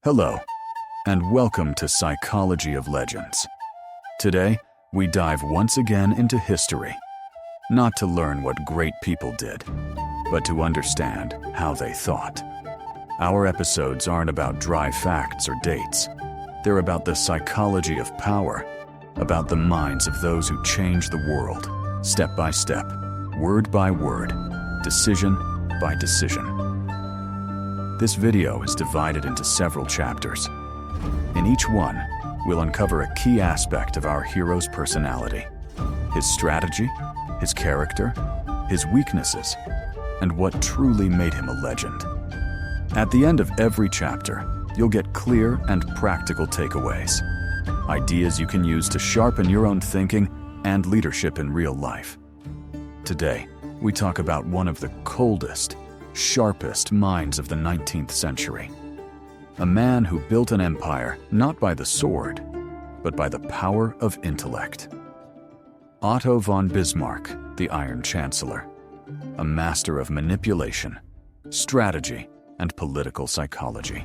Hello, and welcome to Psychology of Legends. Today, we dive once again into history, not to learn what great people did, but to understand how they thought. Our episodes aren't about dry facts or dates. They're about the psychology of power, about the minds of those who changed the world, step by step, word by word, decision by decision. This video is divided into several chapters. In each one, we'll uncover a key aspect of our hero's personality, his strategy, his character, his weaknesses, and what truly made him a legend. At the end of every chapter, you'll get clear and practical takeaways, ideas you can use to sharpen your own thinking and leadership in real life. Today, we talk about one of the coldest, sharpest minds of the 19th century. A man who built an empire not by the sword, but by the power of intellect. Otto von Bismarck, the Iron Chancellor, a master of manipulation, strategy, and political psychology.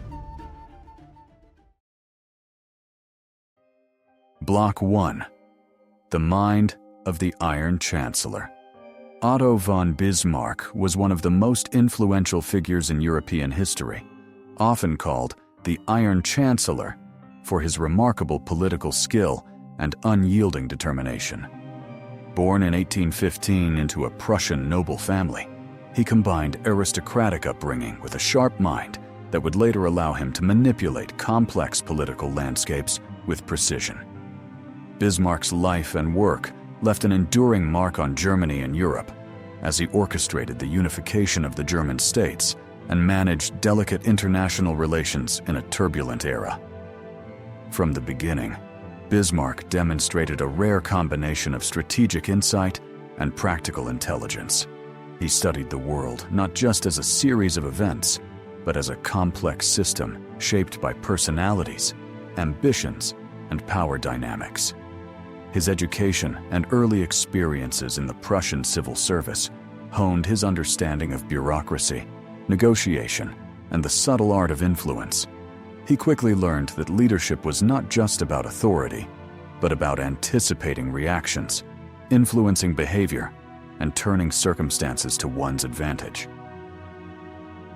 Block 1. The Mind of the Iron Chancellor. Otto von Bismarck was one of the most influential figures in European history, often called the Iron Chancellor for his remarkable political skill and unyielding determination. Born in 1815 into a Prussian noble family, he combined aristocratic upbringing with a sharp mind that would later allow him to manipulate complex political landscapes with precision. Bismarck's life and work left an enduring mark on Germany and Europe as he orchestrated the unification of the German states and managed delicate international relations in a turbulent era. From the beginning, Bismarck demonstrated a rare combination of strategic insight and practical intelligence. He studied the world not just as a series of events, but as a complex system shaped by personalities, ambitions, and power dynamics. His education and early experiences in the Prussian civil service honed his understanding of bureaucracy, negotiation, and the subtle art of influence. He quickly learned that leadership was not just about authority, but about anticipating reactions, influencing behavior, and turning circumstances to one's advantage.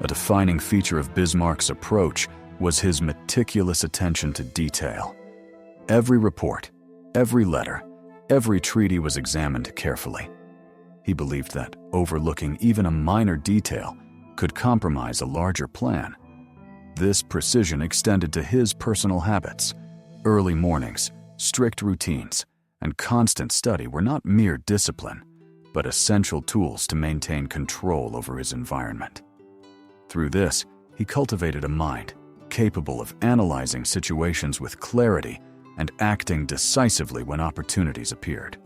A defining feature of Bismarck's approach was his meticulous attention to detail. Every report, every letter, every treaty was examined carefully. He believed that overlooking even a minor detail could compromise a larger plan. This precision extended to his personal habits. Early mornings, strict routines, and constant study were not mere discipline, but essential tools to maintain control over his environment. Through this, he cultivated a mind capable of analyzing situations with clarity and acting decisively when opportunities appeared.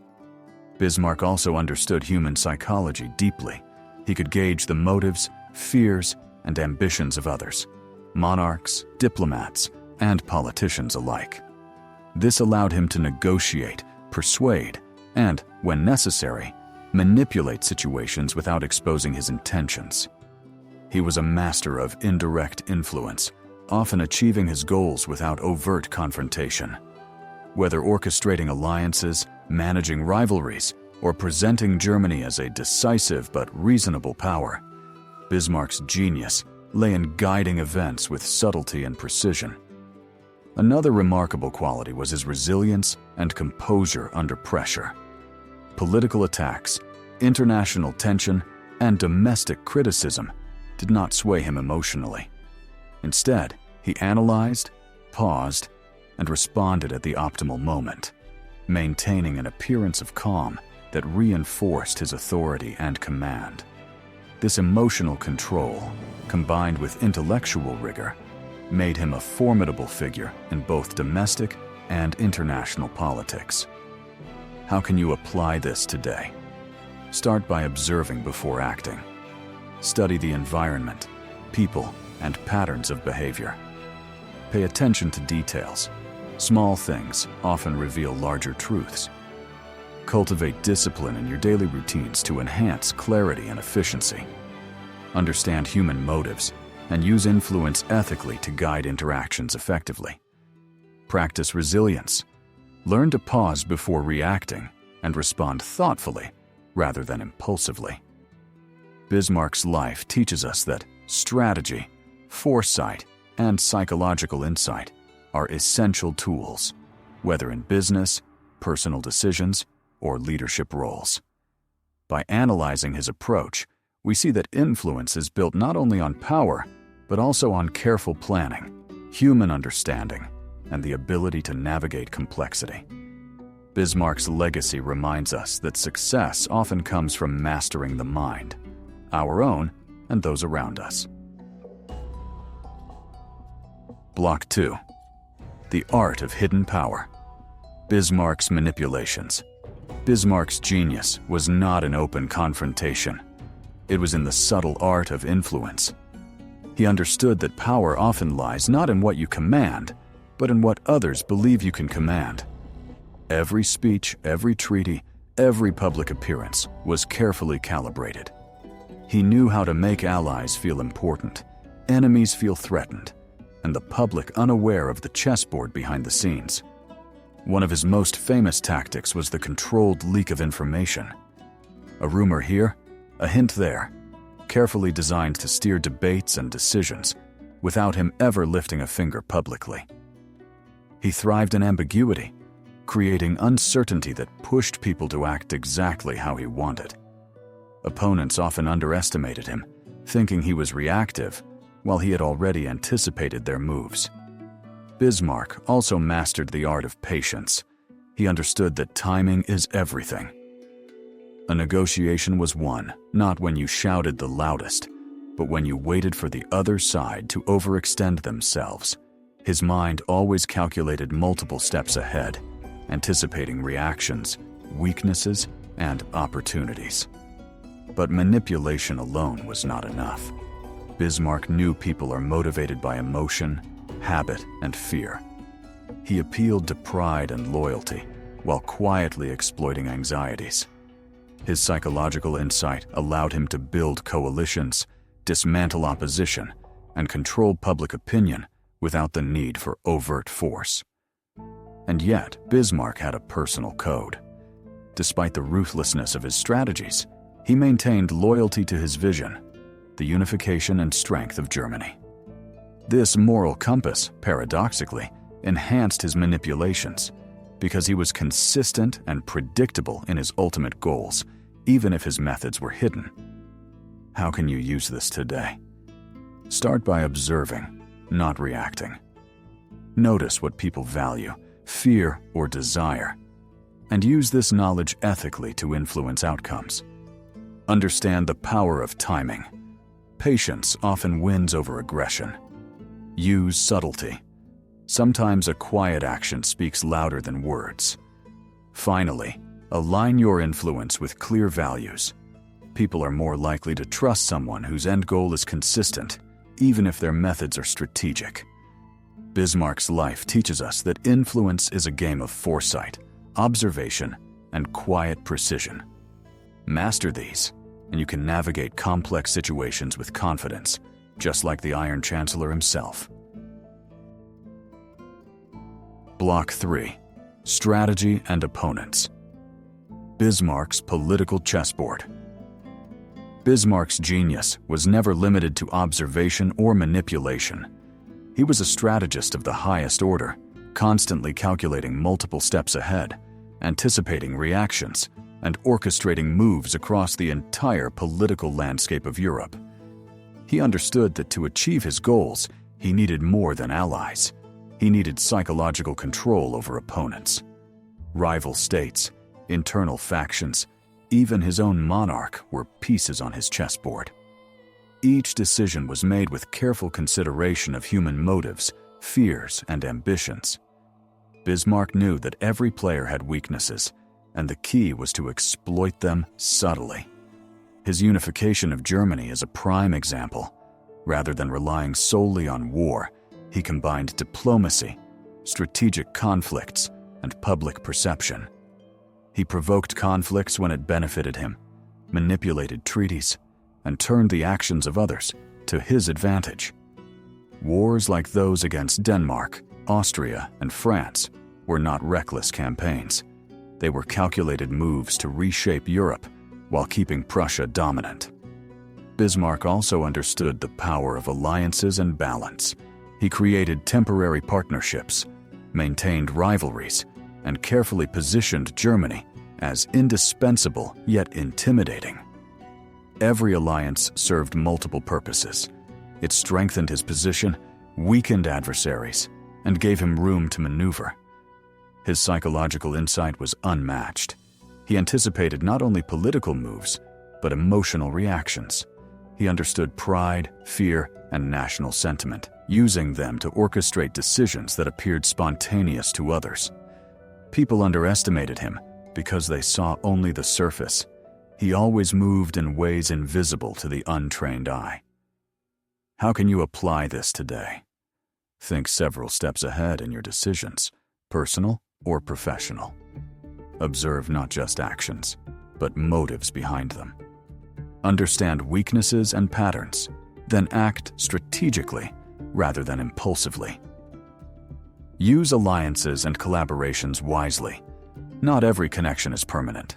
Bismarck also understood human psychology deeply. He could gauge the motives, fears, and ambitions of others, monarchs, diplomats, and politicians alike. This allowed him to negotiate, persuade, and, when necessary, manipulate situations without exposing his intentions. He was a master of indirect influence, often achieving his goals without overt confrontation. Whether orchestrating alliances, managing rivalries, or presenting Germany as a decisive but reasonable power, Bismarck's genius lay in guiding events with subtlety and precision. Another remarkable quality was his resilience and composure under pressure. Political attacks, international tension, and domestic criticism did not sway him emotionally. Instead, he analyzed, paused, and responded at the optimal moment, maintaining an appearance of calm that reinforced his authority and command. This emotional control, combined with intellectual rigor, made him a formidable figure in both domestic and international politics. How can you apply this today? Start by observing before acting. Study the environment, people, and patterns of behavior. Pay attention to details. Small things often reveal larger truths. Cultivate discipline in your daily routines to enhance clarity and efficiency. Understand human motives and use influence ethically to guide interactions effectively. Practice resilience. Learn to pause before reacting and respond thoughtfully rather than impulsively. Bismarck's life teaches us that strategy, foresight, and psychological insight are essential tools, whether in business, personal decisions, or leadership roles. By analyzing his approach, we see that influence is built not only on power, but also on careful planning, human understanding, and the ability to navigate complexity. Bismarck's legacy reminds us that success often comes from mastering the mind, our own and those around us. Block 2. The art of hidden power. Bismarck's manipulations. Bismarck's genius was not an open confrontation. It was in the subtle art of influence. He understood that power often lies not in what you command, but in what others believe you can command. Every speech, every treaty, every public appearance was carefully calibrated. He knew how to make allies feel important, enemies feel threatened, and the public unaware of the chessboard behind the scenes. One of his most famous tactics was the controlled leak of information. A rumor here, a hint there, carefully designed to steer debates and decisions without him ever lifting a finger publicly. He thrived in ambiguity, creating uncertainty that pushed people to act exactly how he wanted. Opponents often underestimated him, thinking he was reactive, while he had already anticipated their moves. Bismarck also mastered the art of patience. He understood that timing is everything. A negotiation was won, not when you shouted the loudest, but when you waited for the other side to overextend themselves. His mind always calculated multiple steps ahead, anticipating reactions, weaknesses, and opportunities. But manipulation alone was not enough. Bismarck knew people are motivated by emotion, habit, and fear. He appealed to pride and loyalty while quietly exploiting anxieties. His psychological insight allowed him to build coalitions, dismantle opposition, and control public opinion without the need for overt force. And yet, Bismarck had a personal code. Despite the ruthlessness of his strategies, he maintained loyalty to his vision, the unification and strength of Germany. This moral compass, paradoxically, enhanced his manipulations because he was consistent and predictable in his ultimate goals, even if his methods were hidden. How can you use this today? Start by observing, not reacting. Notice what people value, fear, or desire, and use this knowledge ethically to influence outcomes. Understand the power of timing. Patience often wins over aggression. Use subtlety. Sometimes a quiet action speaks louder than words. Finally, align your influence with clear values. People are more likely to trust someone whose end goal is consistent, even if their methods are strategic. Bismarck's life teaches us that influence is a game of foresight, observation, and quiet precision. Master these, and you can navigate complex situations with confidence, just like the Iron Chancellor himself. Block 3. Strategy and opponents. Bismarck's political chessboard. Bismarck's genius was never limited to observation or manipulation. He was a strategist of the highest order, constantly calculating multiple steps ahead, anticipating reactions, and orchestrating moves across the entire political landscape of Europe. He understood that to achieve his goals, he needed more than allies. He needed psychological control over opponents. Rival states, internal factions, even his own monarch were pieces on his chessboard. Each decision was made with careful consideration of human motives, fears, and ambitions. Bismarck knew that every player had weaknesses, and the key was to exploit them subtly. His unification of Germany is a prime example. Rather than relying solely on war, he combined diplomacy, strategic conflicts, and public perception. He provoked conflicts when it benefited him, manipulated treaties, and turned the actions of others to his advantage. Wars like those against Denmark, Austria, and France were not reckless campaigns. They were calculated moves to reshape Europe while keeping Prussia dominant. Bismarck also understood the power of alliances and balance. He created temporary partnerships, maintained rivalries, and carefully positioned Germany as indispensable yet intimidating. Every alliance served multiple purposes. It strengthened his position, weakened adversaries, and gave him room to maneuver. His psychological insight was unmatched. He anticipated not only political moves, but emotional reactions. He understood pride, fear, and national sentiment, using them to orchestrate decisions that appeared spontaneous to others. People underestimated him because they saw only the surface. He always moved in ways invisible to the untrained eye. How can you apply this today? Think several steps ahead in your decisions, personal or professional. Observe not just actions, but motives behind them. Understand weaknesses and patterns, then act strategically rather than impulsively. Use alliances and collaborations wisely. Not every connection is permanent,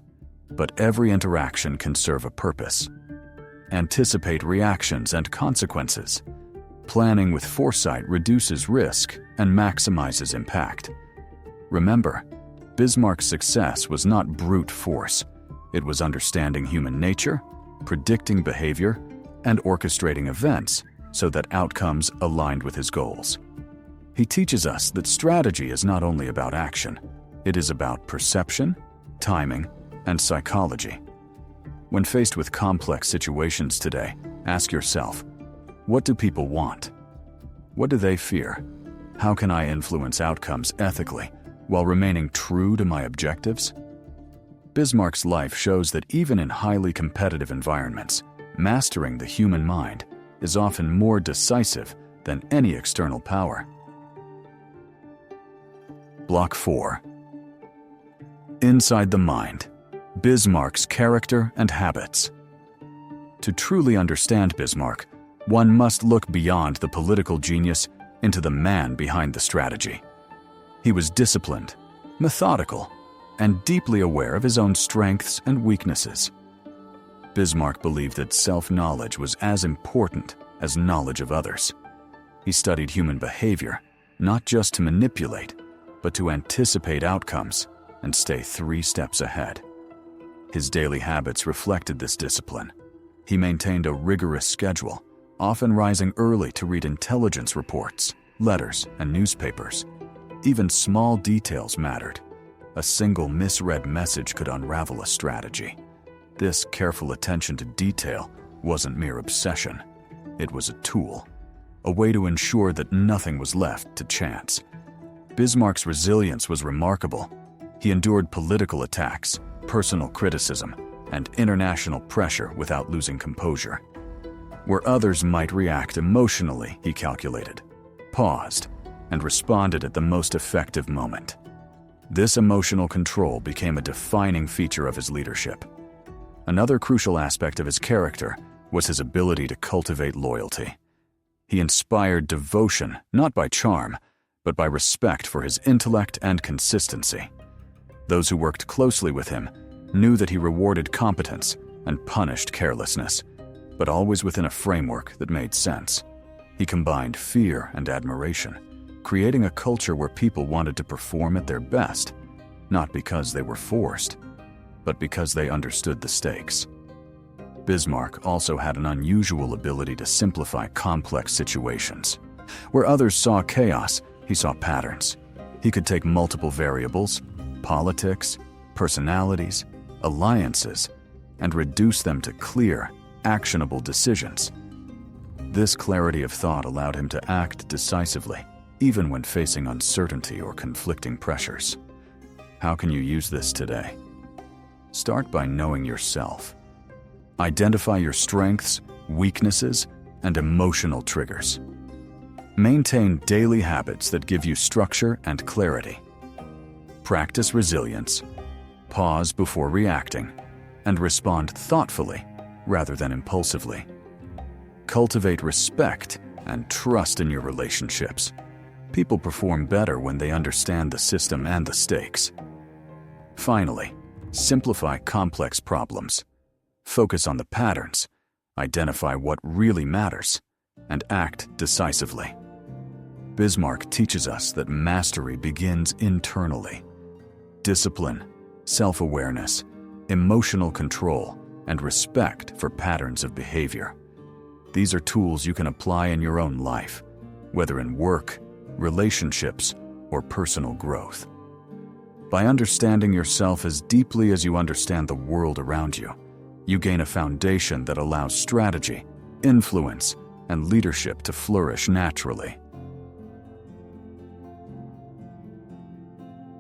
but every interaction can serve a purpose. Anticipate reactions and consequences. Planning with foresight reduces risk and maximizes impact. Remember, Bismarck's success was not brute force. It was understanding human nature, predicting behavior, and orchestrating events so that outcomes aligned with his goals. He teaches us that strategy is not only about action, it is about perception, timing, and psychology. When faced with complex situations today, ask yourself, what do people want? What do they fear? How can I influence outcomes ethically while remaining true to my objectives? Bismarck's life shows that even in highly competitive environments, mastering the human mind is often more decisive than any external power. Block 4. Inside the mind. Bismarck's character and habits. To truly understand Bismarck, one must look beyond the political genius into the man behind the strategy. He was disciplined, methodical, and deeply aware of his own strengths and weaknesses. Bismarck believed that self-knowledge was as important as knowledge of others. He studied human behavior, not just to manipulate, but to anticipate outcomes and stay 3 steps ahead. His daily habits reflected this discipline. He maintained a rigorous schedule, often rising early to read intelligence reports, letters, and newspapers. Even small details mattered. A single misread message could unravel a strategy. This careful attention to detail wasn't mere obsession. It was a tool, a way to ensure that nothing was left to chance. Bismarck's resilience was remarkable. He endured political attacks, personal criticism, and international pressure without losing composure. Where others might react emotionally, he calculated, paused, and responded at the most effective moment. This emotional control became a defining feature of his leadership. Another crucial aspect of his character was his ability to cultivate loyalty. He inspired devotion not by charm, but by respect for his intellect and consistency. Those who worked closely with him knew that he rewarded competence and punished carelessness, but always within a framework that made sense. He combined fear and admiration, creating a culture where people wanted to perform at their best, not because they were forced, but because they understood the stakes. Bismarck also had an unusual ability to simplify complex situations. Where others saw chaos, he saw patterns. He could take multiple variables, politics, personalities, alliances, and reduce them to clear, actionable decisions. This clarity of thought allowed him to act decisively, even when facing uncertainty or conflicting pressures. How can you use this today? Start by knowing yourself. Identify your strengths, weaknesses, and emotional triggers. Maintain daily habits that give you structure and clarity. Practice resilience. Pause before reacting, and respond thoughtfully rather than impulsively. Cultivate respect and trust in your relationships. People perform better when they understand the system and the stakes. Finally, simplify complex problems. Focus on the patterns, identify what really matters, and act decisively. Bismarck teaches us that mastery begins internally. Discipline, self-awareness, emotional control, and respect for patterns of behavior. These are tools you can apply in your own life, whether in work, relationships, or personal growth. By understanding yourself as deeply as you understand the world around you, you gain a foundation that allows strategy, influence, and leadership to flourish naturally.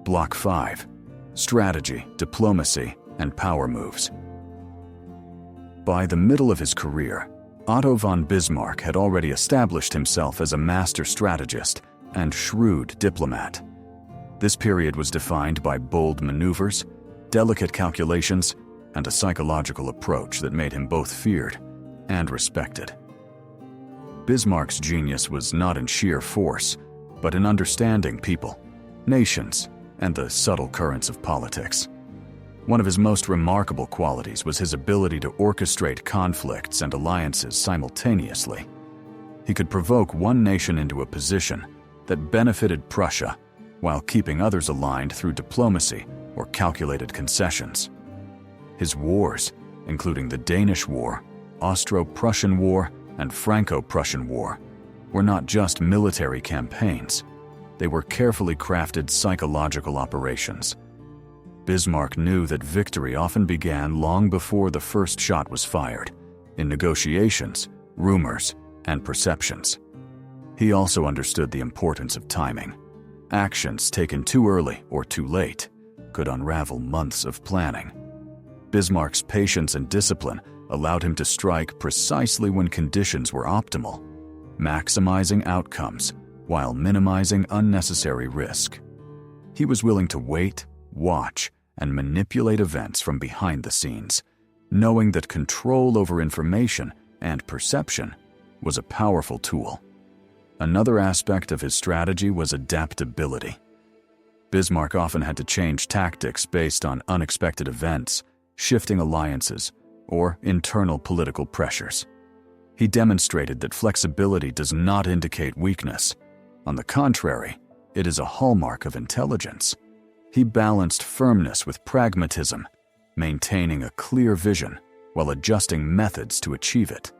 Block 5. Strategy, diplomacy, and power moves. By the middle of his career, Otto von Bismarck had already established himself as a master strategist and shrewd diplomat. This period was defined by bold maneuvers, delicate calculations, and a psychological approach that made him both feared and respected. Bismarck's genius was not in sheer force, but in understanding people, nations, and the subtle currents of politics. One of his most remarkable qualities was his ability to orchestrate conflicts and alliances simultaneously. He could provoke one nation into a position that benefited Prussia while keeping others aligned through diplomacy or calculated concessions. His wars, including the Danish War, Austro-Prussian War, and Franco-Prussian War, were not just military campaigns. They were carefully crafted psychological operations. Bismarck knew that victory often began long before the first shot was fired, in negotiations, rumors, and perceptions. He also understood the importance of timing. Actions taken too early or too late could unravel months of planning. Bismarck's patience and discipline allowed him to strike precisely when conditions were optimal, maximizing outcomes while minimizing unnecessary risk. He was willing to wait, watch, and manipulate events from behind the scenes, knowing that control over information and perception was a powerful tool. Another aspect of his strategy was adaptability. Bismarck often had to change tactics based on unexpected events, shifting alliances, or internal political pressures. He demonstrated that flexibility does not indicate weakness. On the contrary, it is a hallmark of intelligence. He balanced firmness with pragmatism, maintaining a clear vision while adjusting methods to achieve it.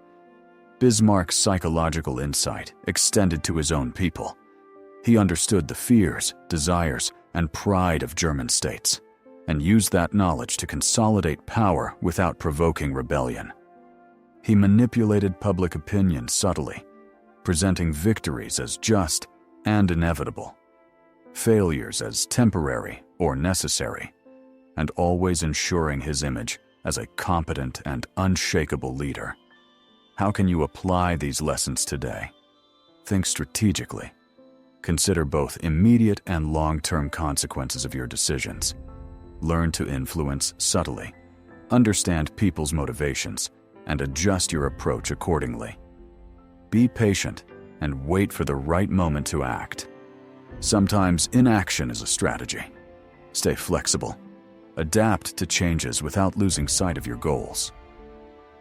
Bismarck's psychological insight extended to his own people. He understood the fears, desires, and pride of German states, and used that knowledge to consolidate power without provoking rebellion. He manipulated public opinion subtly, presenting victories as just and inevitable, failures as temporary or necessary, and always ensuring his image as a competent and unshakable leader. How can you apply these lessons today? Think strategically. Consider both immediate and long-term consequences of your decisions. Learn to influence subtly. Understand people's motivations and adjust your approach accordingly. Be patient and wait for the right moment to act. Sometimes inaction is a strategy. Stay flexible. Adapt to changes without losing sight of your goals.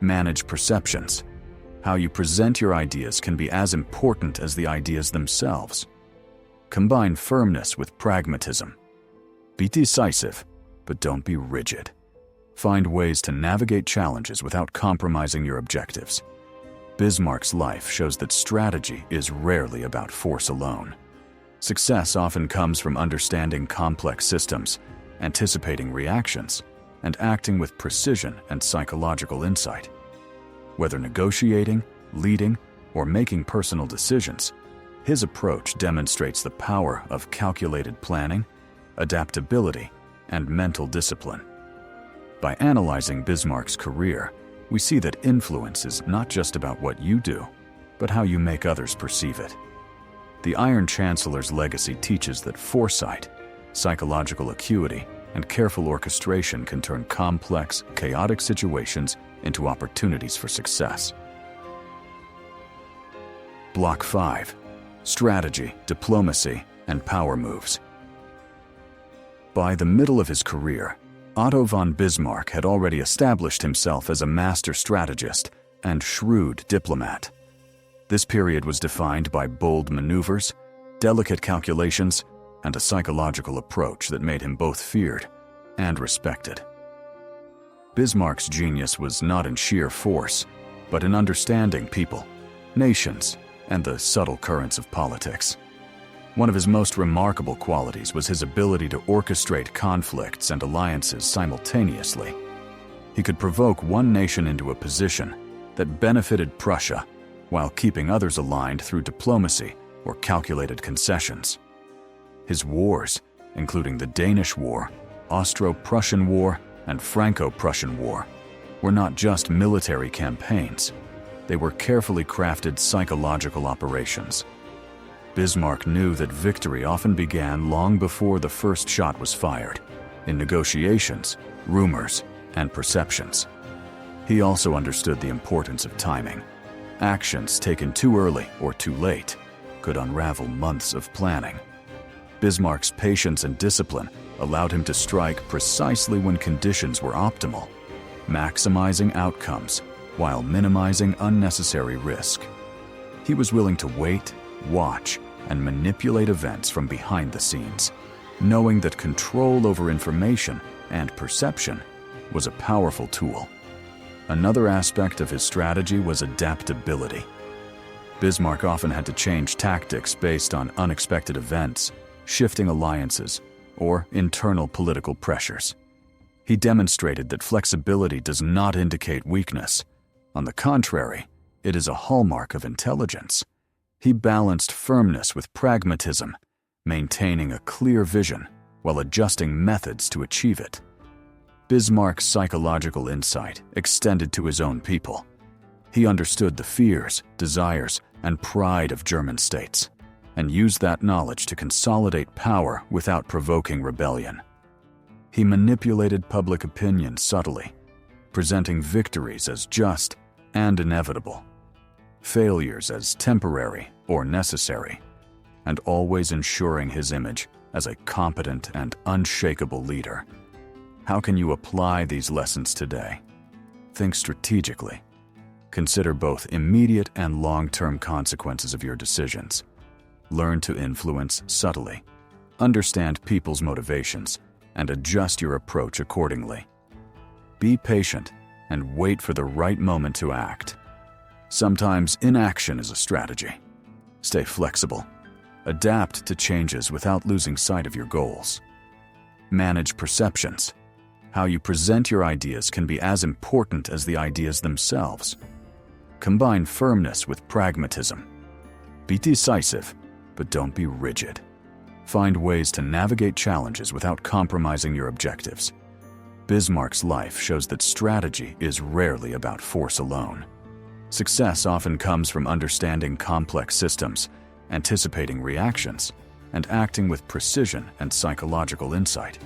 Manage perceptions. How you present your ideas can be as important as the ideas themselves. Combine firmness with pragmatism. Be decisive, but don't be rigid. Find ways to navigate challenges without compromising your objectives. Bismarck's life shows that strategy is rarely about force alone. Success often comes from understanding complex systems, anticipating reactions, and acting with precision and psychological insight. Whether negotiating, leading, or making personal decisions, his approach demonstrates the power of calculated planning, adaptability, and mental discipline. By analyzing Bismarck's career, we see that influence is not just about what you do, but how you make others perceive it. The Iron Chancellor's legacy teaches that foresight, psychological acuity, and careful orchestration can turn complex, chaotic situations into opportunities for success. Block 5. Strategy, diplomacy, and power moves. By the middle of his career, Otto von Bismarck had already established himself as a master strategist and shrewd diplomat. This period was defined by bold maneuvers, delicate calculations, and a psychological approach that made him both feared and respected. Bismarck's genius was not in sheer force, but in understanding people, nations, and the subtle currents of politics. One of his most remarkable qualities was his ability to orchestrate conflicts and alliances simultaneously. He could provoke one nation into a position that benefited Prussia while keeping others aligned through diplomacy or calculated concessions. His wars, including the Danish War, Austro-Prussian War, and Franco-Prussian War, were not just military campaigns. They were carefully crafted psychological operations. Bismarck knew that victory often began long before the first shot was fired, in negotiations, rumors, and perceptions. He also understood the importance of timing. Actions taken too early or too late could unravel months of planning. Bismarck's patience and discipline allowed him to strike precisely when conditions were optimal, maximizing outcomes while minimizing unnecessary risk. He was willing to wait, watch, and manipulate events from behind the scenes, knowing that control over information and perception was a powerful tool. Another aspect of his strategy was adaptability. Bismarck often had to change tactics based on unexpected events, shifting alliances, or internal political pressures. He demonstrated that flexibility does not indicate weakness. On the contrary, it is a hallmark of intelligence. He balanced firmness with pragmatism, maintaining a clear vision while adjusting methods to achieve it. Bismarck's psychological insight extended to his own people. He understood the fears, desires, and pride of German states, and used that knowledge to consolidate power without provoking rebellion. He manipulated public opinion subtly, presenting victories as just and inevitable, failures as temporary or necessary, and always ensuring his image as a competent and unshakable leader. How can you apply these lessons today? Think strategically. Consider both immediate and long-term consequences of your decisions. Learn to influence subtly. Understand people's motivations and adjust your approach accordingly. Be patient and wait for the right moment to act. Sometimes inaction is a strategy. Stay flexible. Adapt to changes without losing sight of your goals. Manage perceptions. How you present your ideas can be as important as the ideas themselves. Combine firmness with pragmatism. Be decisive, but don't be rigid. Find ways to navigate challenges without compromising your objectives. Bismarck's life shows that strategy is rarely about force alone. Success often comes from understanding complex systems, anticipating reactions, and acting with precision and psychological insight.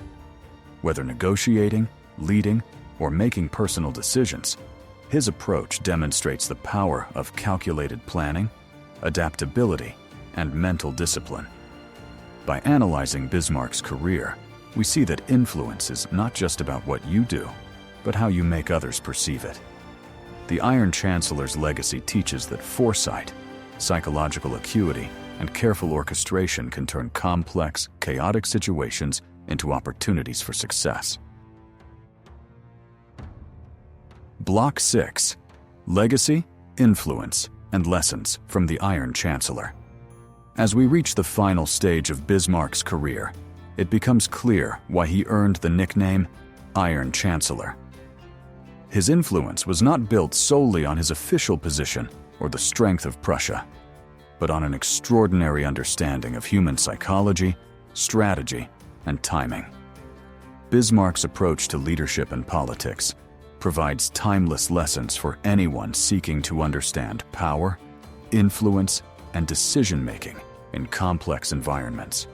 Whether negotiating, leading, or making personal decisions, his approach demonstrates the power of calculated planning, adaptability, and mental discipline. By analyzing Bismarck's career, we see that influence is not just about what you do, but how you make others perceive it. The Iron Chancellor's legacy teaches that foresight, psychological acuity, and careful orchestration can turn complex, chaotic situations into opportunities for success. Block 6. Legacy, Influence, and Lessons from the Iron Chancellor. As we reach the final stage of Bismarck's career, it becomes clear why he earned the nickname Iron Chancellor. His influence was not built solely on his official position or the strength of Prussia, but on an extraordinary understanding of human psychology, strategy, and timing. Bismarck's approach to leadership and politics provides timeless lessons for anyone seeking to understand power, influence, and decision-making in complex environments.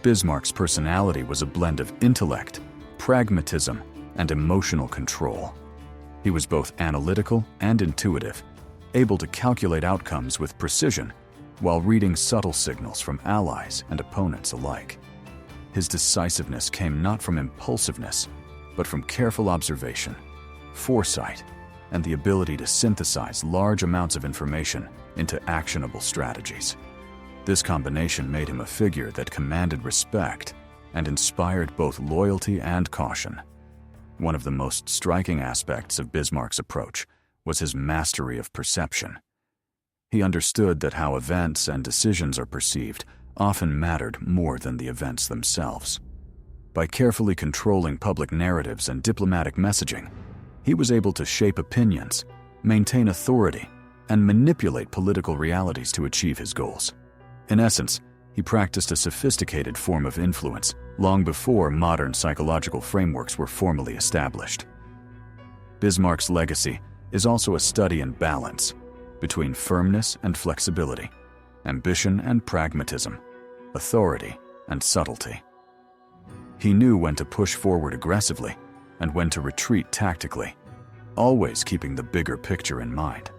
Bismarck's personality was a blend of intellect, pragmatism, and emotional control. He was both analytical and intuitive, able to calculate outcomes with precision while reading subtle signals from allies and opponents alike. His decisiveness came not from impulsiveness, but from careful observation, foresight, and the ability to synthesize large amounts of information into actionable strategies. This combination made him a figure that commanded respect and inspired both loyalty and caution. One of the most striking aspects of Bismarck's approach was his mastery of perception. He understood that how events and decisions are perceived often mattered more than the events themselves. By carefully controlling public narratives and diplomatic messaging, he was able to shape opinions, maintain authority, and manipulate political realities to achieve his goals. In essence, he practiced a sophisticated form of influence long before modern psychological frameworks were formally established. Bismarck's legacy is also a study in balance between firmness and flexibility, ambition and pragmatism, authority and subtlety. He knew when to push forward aggressively and when to retreat tactically, always keeping the bigger picture in mind.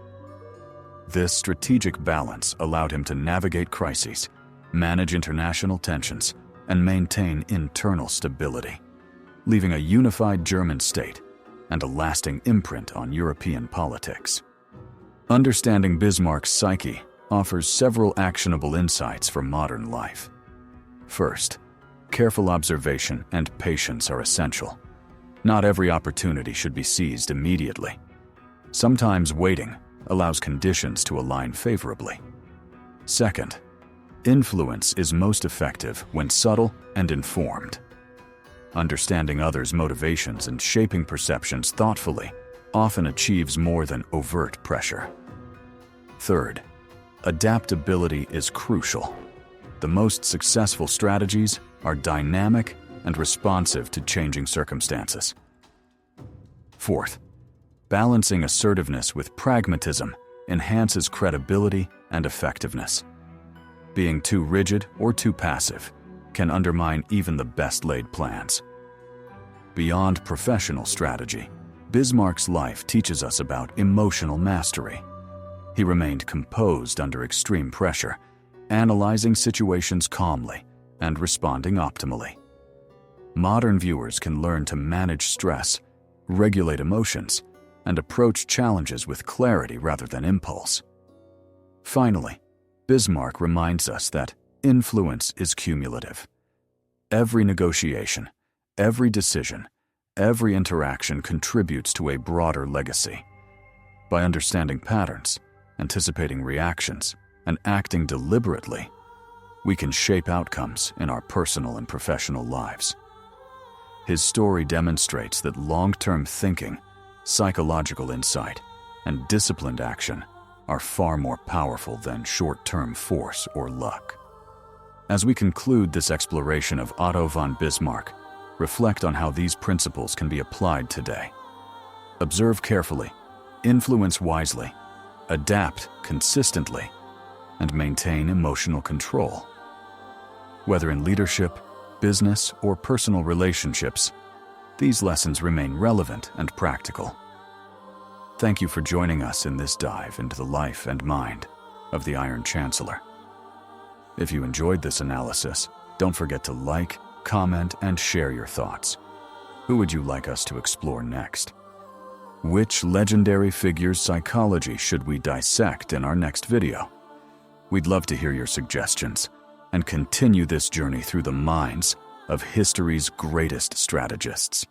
This strategic balance allowed him to navigate crises, manage international tensions, and maintain internal stability, leaving a unified German state and a lasting imprint on European politics. Understanding Bismarck's psyche offers several actionable insights for modern life. First, careful observation and patience are essential. Not every opportunity should be seized immediately. Sometimes waiting allows conditions to align favorably. Second, influence is most effective when subtle and informed. Understanding others' motivations and shaping perceptions thoughtfully often achieves more than overt pressure. Third, adaptability is crucial. The most successful strategies are dynamic and responsive to changing circumstances. Fourth, balancing assertiveness with pragmatism enhances credibility and effectiveness. Being too rigid or too passive can undermine even the best-laid plans. Beyond professional strategy, Bismarck's life teaches us about emotional mastery. He remained composed under extreme pressure, analyzing situations calmly and responding optimally. Modern viewers can learn to manage stress, regulate emotions, and approach challenges with clarity rather than impulse. Finally, Bismarck reminds us that influence is cumulative. Every negotiation, every decision, every interaction contributes to a broader legacy. By understanding patterns, anticipating reactions, and acting deliberately, we can shape outcomes in our personal and professional lives. His story demonstrates that long-term thinking, psychological insight, and disciplined action are far more powerful than short-term force or luck. As we conclude this exploration of Otto von Bismarck, reflect on how these principles can be applied today. Observe carefully, influence wisely, adapt consistently, and maintain emotional control. Whether in leadership, business, or personal relationships, these lessons remain relevant and practical. Thank you for joining us in this dive into the life and mind of the Iron Chancellor. If you enjoyed this analysis, don't forget to like, comment, and share your thoughts. Who would you like us to explore next? Which legendary figure's psychology should we dissect in our next video? We'd love to hear your suggestions and continue this journey through the minds of history's greatest strategists.